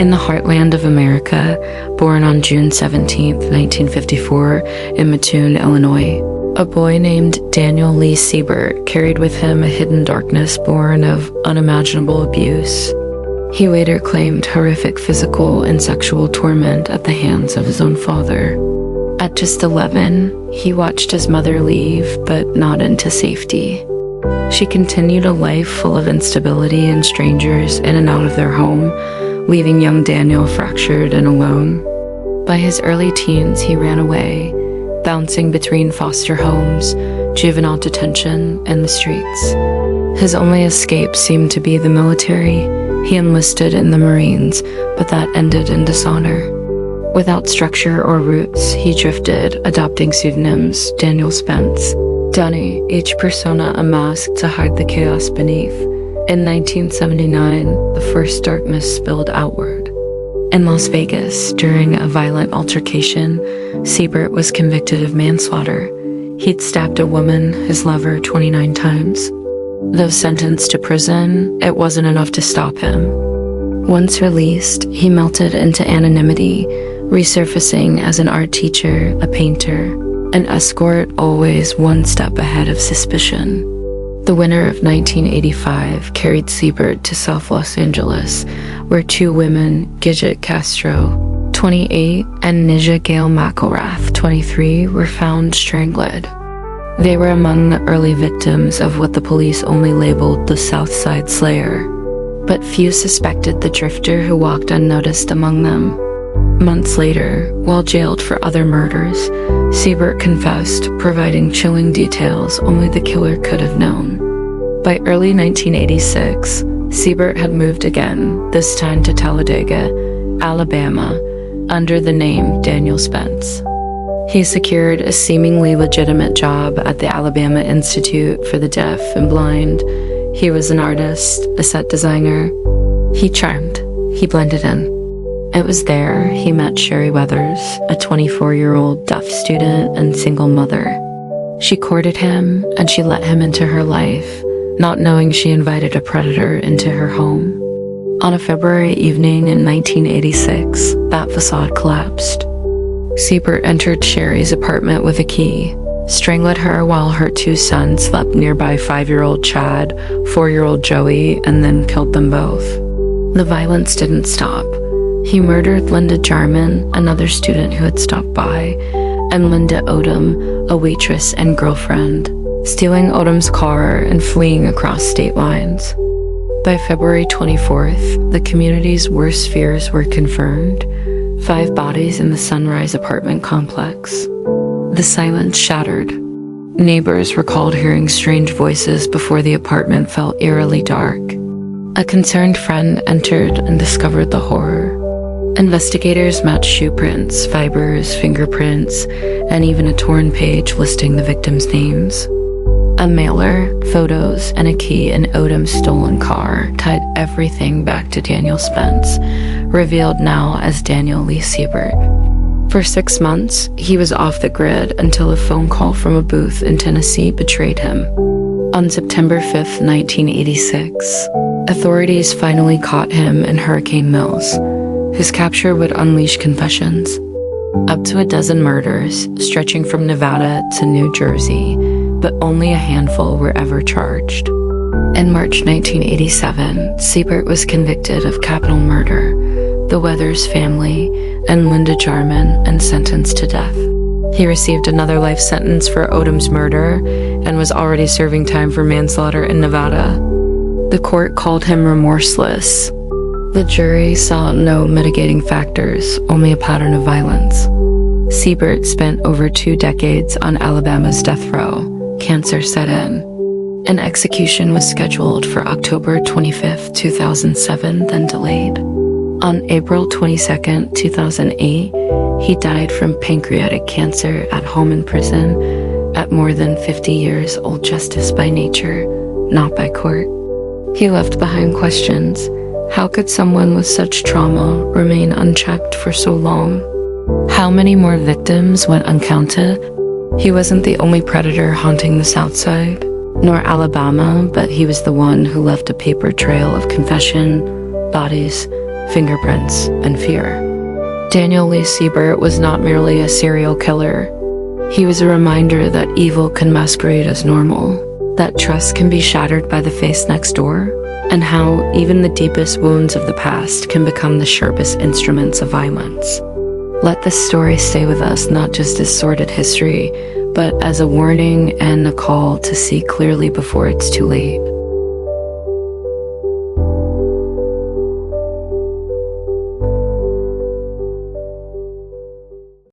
In the heartland of America, born on June 17, 1954, in Mattoon, Illinois, a boy named Daniel Lee Siebert carried with him a hidden darkness born of unimaginable abuse. He later claimed horrific physical and sexual torment at the hands of his own father. At just 11, he watched his mother leave, but not into safety. She continued a life full of instability and strangers in and out of their home, leaving young Daniel fractured and alone. By his early teens, he ran away, bouncing between foster homes, juvenile detention, and the streets. His only escape seemed to be the military. He enlisted in the Marines, but that ended in dishonor. Without structure or roots, he drifted, adopting pseudonyms Daniel Spence, Dunny, each persona a mask to hide the chaos beneath. In 1979, the first darkness spilled outward. In Las Vegas, during a violent altercation, Siebert was convicted of manslaughter. He'd stabbed a woman, his lover, 29 times. Though sentenced to prison, it wasn't enough to stop him. Once released, he melted into anonymity, resurfacing as an art teacher, a painter, an escort, always one step ahead of suspicion. The winter of 1985 carried Siebert to South Los Angeles, where two women, Gidget Castro, 28, and Nija Gail McElrath, 23, were found strangled. They were among the early victims of what the police only labeled the South Side Slayer, but few suspected the drifter who walked unnoticed among them. Months later, while jailed for other murders, Siebert confessed, providing chilling details only the killer could have known. By early 1986, Siebert had moved again, this time to Talladega, Alabama, under the name Daniel Spence. He secured a seemingly legitimate job at the Alabama Institute for the Deaf and Blind. He was an artist, a set designer. He charmed. He blended in. It was there he met Sherry Weathers, a 24-year-old deaf student and single mother. She courted him, and she let him into her life, not knowing she invited a predator into her home. On a February evening in 1986, that facade collapsed. Siebert entered Sherry's apartment with a key, strangled her while her two sons slept nearby 5-year-old Chad, 4-year-old Joey, and then killed them both. The violence didn't stop. He murdered Linda Jarman, another student who had stopped by, and Linda Odom, a waitress and girlfriend, stealing Odom's car and fleeing across state lines. By February 24th, the community's worst fears were confirmed. 5 bodies in the Sunrise apartment complex. The silence shattered. Neighbors recalled hearing strange voices before the apartment felt eerily dark. A concerned friend entered and discovered the horror. Investigators matched shoe prints, fibers, fingerprints, and even a torn page listing the victims' names. A mailer, photos, and a key in Odom's stolen car tied everything back to Daniel Spence, revealed now as Daniel Lee Siebert. For 6 months, he was off the grid until a phone call from a booth in Tennessee betrayed him. On September 5th, 1986, authorities finally caught him in Hurricane Mills. His capture would unleash confessions. Up to a dozen murders, stretching from Nevada to New Jersey, but only a handful were ever charged. In March 1987, Siebert was convicted of capital murder, the Weathers family, and Linda Jarman, and sentenced to death. He received another life sentence for Odom's murder and was already serving time for manslaughter in Nevada. The court called him remorseless. The jury saw no mitigating factors, only a pattern of violence. Siebert spent over 2 decades on Alabama's death row. Cancer set in. An execution was scheduled for October 25, 2007, then delayed. On April 22, 2008, he died from pancreatic cancer at home in prison at more than 50 years old. Justice by nature, not by court. He left behind questions. How could someone with such trauma remain unchecked for so long? How many more victims went uncounted? He wasn't the only predator haunting the South Side, nor Alabama, but he was the one who left a paper trail of confession, bodies, fingerprints, and fear. Daniel Lee Siebert was not merely a serial killer. He was a reminder that evil can masquerade as normal, that trust can be shattered by the face next door, and how even the deepest wounds of the past can become the sharpest instruments of violence. Let this story stay with us not just as sordid history, but as a warning and a call to see clearly before it's too late.